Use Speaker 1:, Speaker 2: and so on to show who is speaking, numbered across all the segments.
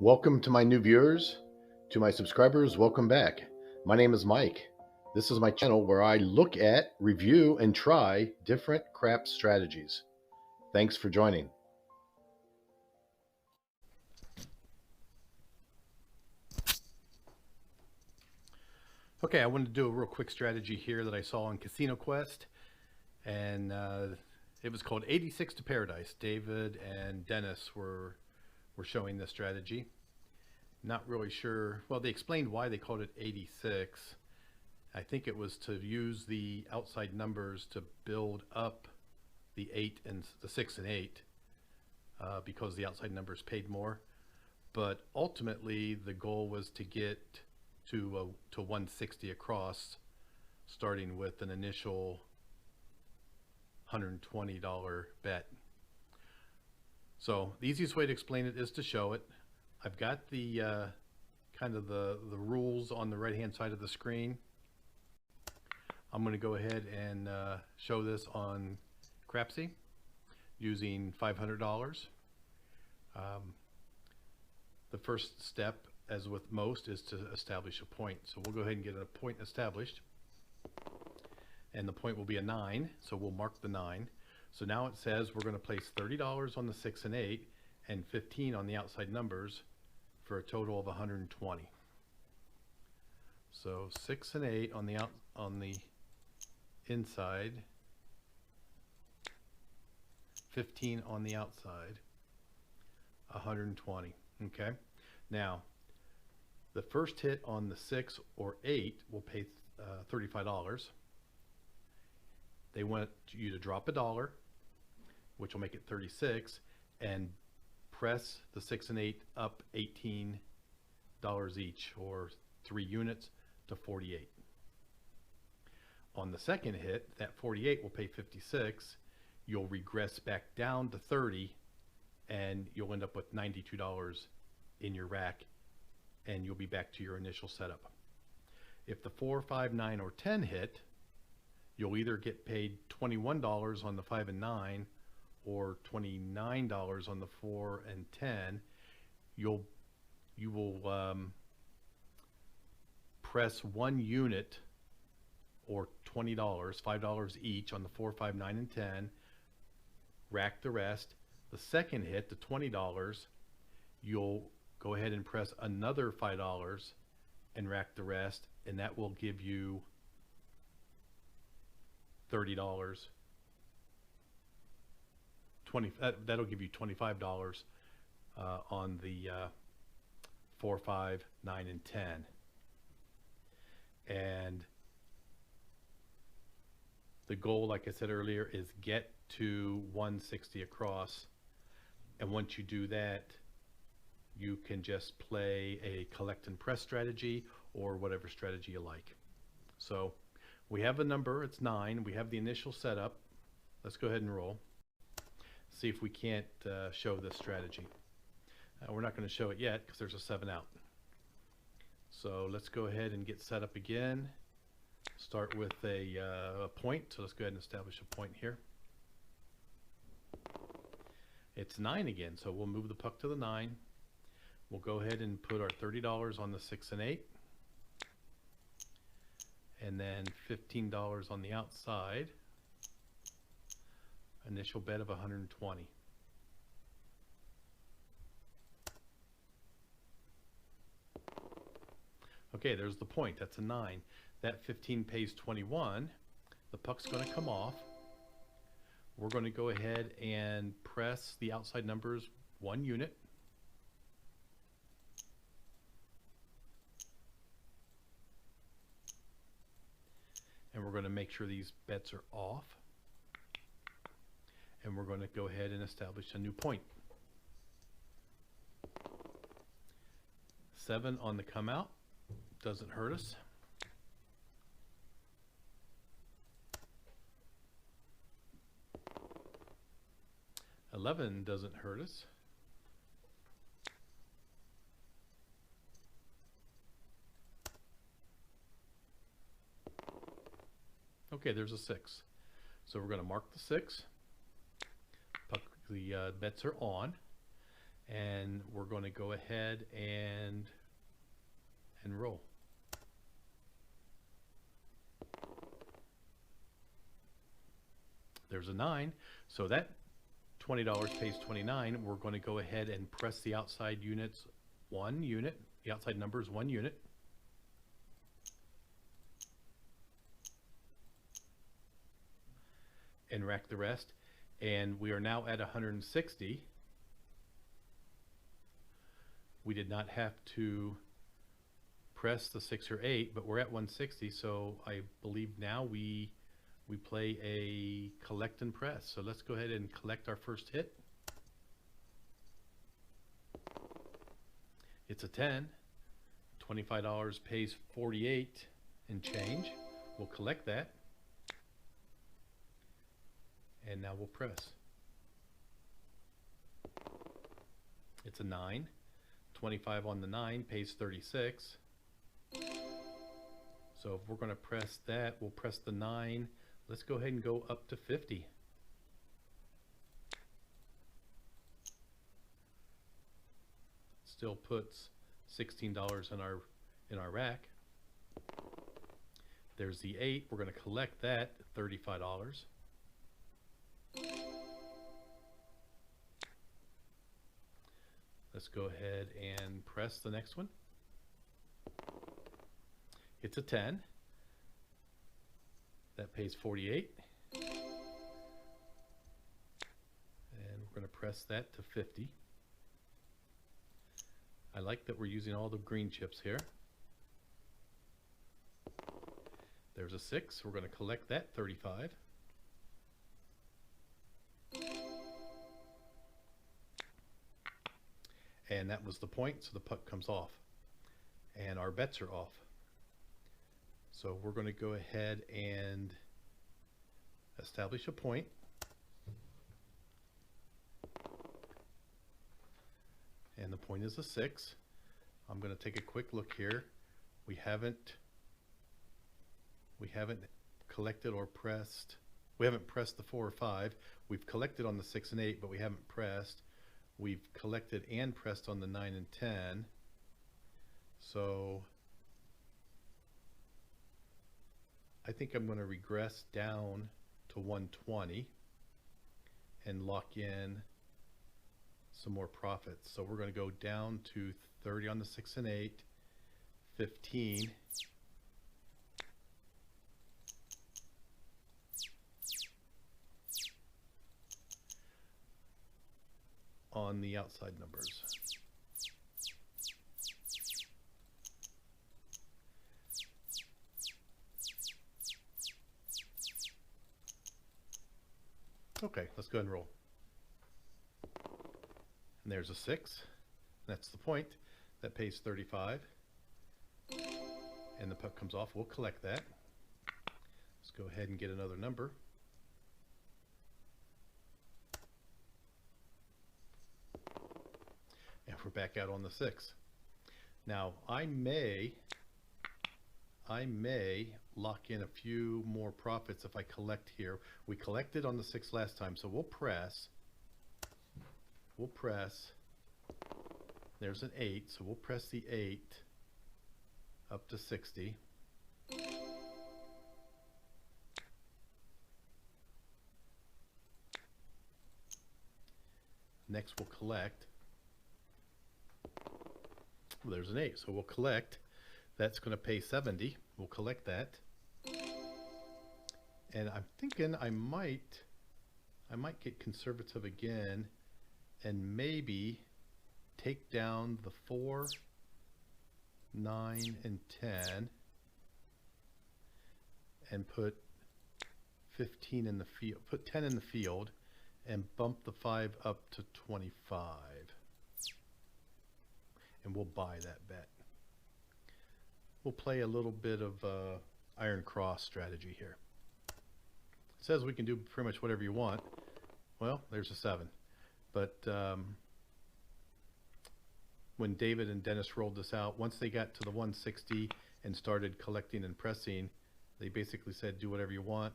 Speaker 1: Welcome to my new viewers, to my subscribers, welcome back. My name is Mike. This is my channel where I look at, review, and try different craps strategies. Thanks for joining.
Speaker 2: Okay, I wanted to do a real quick strategy here that I saw on Casino Quest, and it was called 86 to Paradise. David and Dennis were showing this strategy. Not really sure. Well, they explained why they called it 86. I think it was to use the outside numbers to build up the 8 and the 6 and 8 because the outside numbers paid more. But ultimately, the goal was to get to 160 across, starting with an initial $120 bet. So the easiest way to explain it is to show it. I've got the kind of the rules on the right hand side of the screen. I'm going to go ahead and show this on CRAPS using $500. The first step, as with most, is to establish a point. So we'll go ahead and get a point established, and the point will be a 9, so we'll mark the 9. So now it says we're going to place $30 on the 6 and 8 and 15 on the outside numbers for a total of 120. So 6 and 8 on the inside, 15 on the outside, 120. Okay, now the first hit on the 6 or 8 will pay $35. They want you to drop $1, which will make it 36, and press the 6 and 8 up $18 each, or 3 units, to 48. On the second hit, that 48 will pay 56. You'll regress back down to 30, and you'll end up with $92 in your rack, and you'll be back to your initial setup. If the 4, 5, 9, or 10 hit, you'll either get paid $21 on the 5 and 9 or $29 on the 4 and 10. You will press 1 unit, or $20, $5 each on the 4, 5, 9, and 10, rack the rest. The second hit, the $20, you'll go ahead and press another $5 and rack the rest, and that will give you $30. That'll give you $25 on the 4, 5, 9, and 10. And the goal, like I said earlier, is get to 160 across. And once you do that, you can just play a collect and press strategy or whatever strategy you like. So we have a number, it's 9. We have the initial setup. Let's go ahead and roll. See if we can't show this strategy. We're not going to show it yet because there's a 7 out. So let's go ahead and get set up again. Start with a point. So let's go ahead and establish a point here. It's 9 again, so we'll move the puck to the 9. We'll go ahead and put our $30 on the 6 and 8. And then $15 on the outside. Initial bet of 120. Okay, there's the point. That's a 9. That 15 pays 21. The puck's going to come off. We're going to go ahead and press the outside numbers 1 unit. And we're going to make sure these bets are off. And we're going to go ahead and establish a new point. 7 on the come out. Doesn't hurt us. $11 doesn't hurt us. Okay, there's a 6. So we're going to mark the 6. The bets are on. and we're going to go ahead and roll. There's a 9, so that $20 pays 29. We're going to go ahead and press the outside units 1 unit. The outside number is 1 unit. And rack the rest. And we are now at 160. We did not have to press the 6 or 8, but we're at 160, so I believe now we play a collect and press. So let's go ahead and collect our first hit. It's a 10. $25 pays 48 and change. We'll collect that. And now we'll press. It's a 9. 25 on the 9 pays 36. So if we're going to press that, we'll press the 9. Let's go ahead and go up to 50. Still puts $16 in our rack. There's the 8. We're going to collect that, $35. Let's go ahead and press the next one. It's a 10. That pays 48. And we're going to press that to 50. I like that we're using all the green chips here. There's a 6. We're going to collect that, 35. And that was the point, so the puck comes off. And our bets are off. So we're going to go ahead and establish a point. And the point is a 6. I'm going to take a quick look here. We haven't collected or pressed. We haven't pressed the 4 or 5. We've collected on the 6 and 8, but we haven't pressed. We've collected and pressed on the 9 and 10. So I think I'm going to regress down to 120 and lock in some more profits. So we're going to go down to 30 on the 6 and 8, 15. On the outside numbers. Okay, let's go ahead and roll. And there's a 6. That's the point. That pays 35. And the puck comes off. We'll collect that. Let's go ahead and get another number. And we're back out on the 6. Now I may lock in a few more profits if I collect here. We collected on the 6 last time, so we'll press. There's an 8, so we'll press the 8 up to 60. Next we'll collect. Well, there's an 8, so we'll collect. That's going to pay 70. We'll collect that. And I'm thinking I might get conservative again and maybe take down the 4, 9, and 10 and put 15 in the field, put 10 in the field and bump the 5 up to 25. And we'll buy that bet. We'll play a little bit of Iron Cross strategy here. It says we can do pretty much whatever you want. Well, there's a 7. But when David and Dennis rolled this out, once they got to the 160 and started collecting and pressing, they basically said, do whatever you want.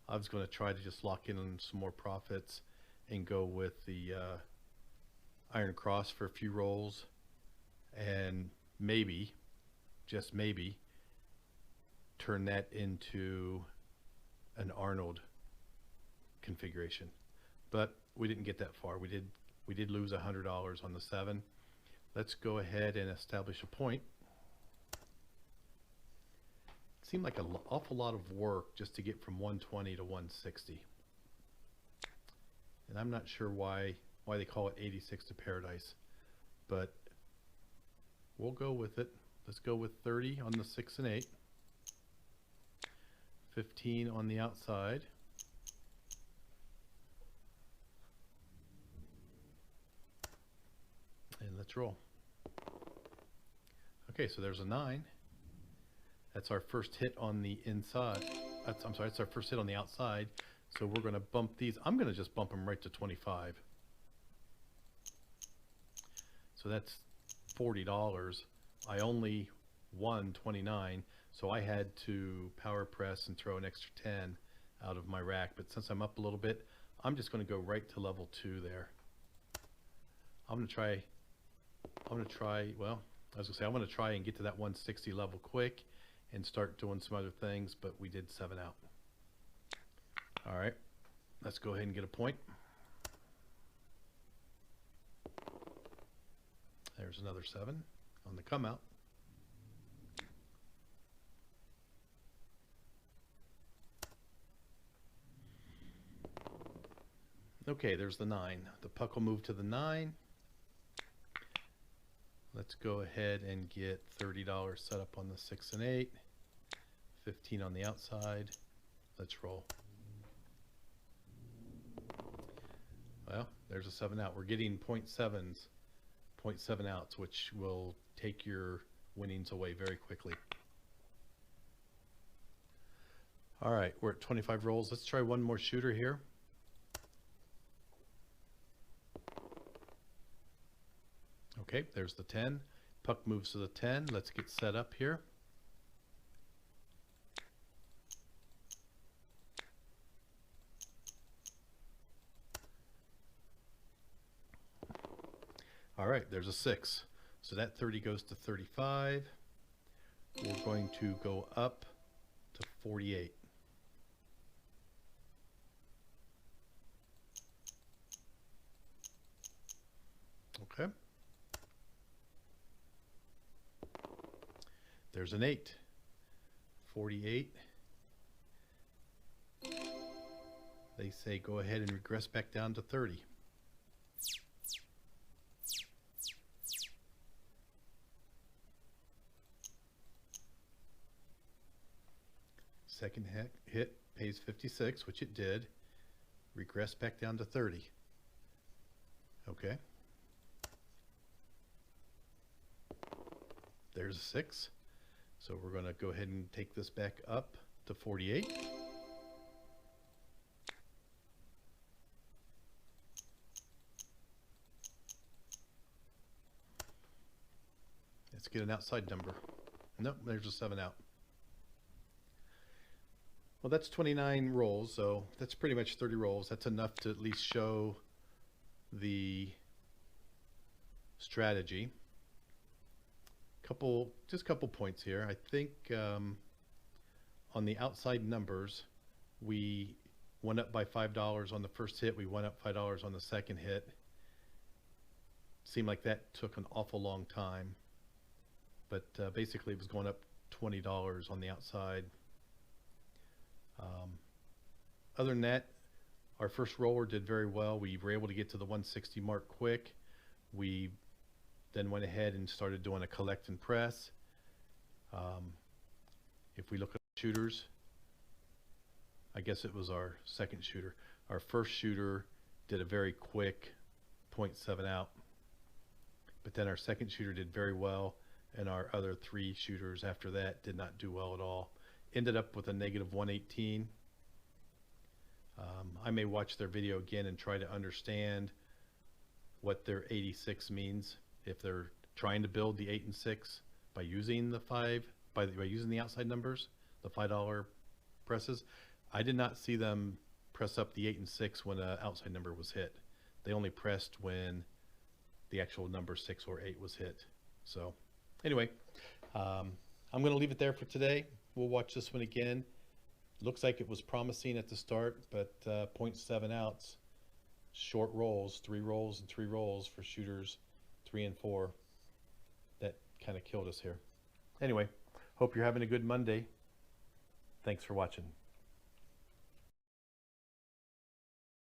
Speaker 2: I was going to try to just lock in on some more profits and go with the iron cross for a few rolls, and maybe, just maybe, turn that into an Arnold configuration. But we didn't get that far. We did lose $100 on the 7. Let's go ahead and establish a point. It seemed like an awful lot of work just to get from 120 to 160. And I'm not sure why they call it 86 to paradise, but we'll go with it. Let's go with 30 on the 6 and 8, 15 on the outside, and let's roll. Okay, so there's a 9. That's our first hit on the inside. I'm sorry, it's our first hit on the outside. So we're going to bump these. I'm going to just bump them right to 25. So that's $40. I only won 29, so I had to power press and throw an extra 10 out of my rack. But since I'm up a little bit, I'm just going to go right to level 2 there. I'm going to try, well, I was going to say, I want to try and get to that 160 level quick and start doing some other things, but we did 7 out. All right, let's go ahead and get a point. There's another 7 on the come out. Okay, there's the 9. The puck will move to the 9. Let's go ahead and get $30 set up on the 6 and 8, 15 on the outside. Let's roll. Well, there's a 7 out. We're getting 0.7s, 0.7 outs, which will take your winnings away very quickly. All right, we're at 25 rolls. Let's try one more shooter here. Okay, there's the 10. Puck moves to the 10. Let's get set up here. All right, there's a 6. So that 30 goes to 35. We're going to go up to 48. Okay. There's an 8. 48. They say go ahead and regress back down to 30. Second hit pays 56, which it did. Regress back down to 30. Okay. There's a 6. So we're going to go ahead and take this back up to 48. Let's get an outside number. Nope, there's a 7 out. Well, that's 29 rolls, so that's pretty much 30 rolls. That's enough to at least show the strategy. Just a couple points here. I think on the outside numbers, we went up by $5 on the first hit. We went up $5 on the second hit. Seemed like that took an awful long time, but basically it was going up $20 on the outside. Other than that, our first roller did very well. We were able to get to the 160 mark quick. We then went ahead and started doing a collect and press. If we look at shooters, I guess it was our second shooter. Our first shooter did a very quick 0.7 out, but then our second shooter did very well, and our other 3 shooters after that did not do well at all. Ended up with a negative 118. I may watch their video again and try to understand what their 86 means, if they're trying to build the 8 and 6 by using the by using the outside numbers, the $5 presses. I did not see them press up the 8 and 6 when an outside number was hit. They only pressed when the actual number 6 or 8 was hit. So anyway, I'm going to leave it there for today. We'll watch this one again. Looks like it was promising at the start, but 0.7 ounce short rolls, 3 rolls and 3 rolls for shooters 3 and 4. That kind of killed us here. Anyway, hope you're having a good Monday. Thanks for watching.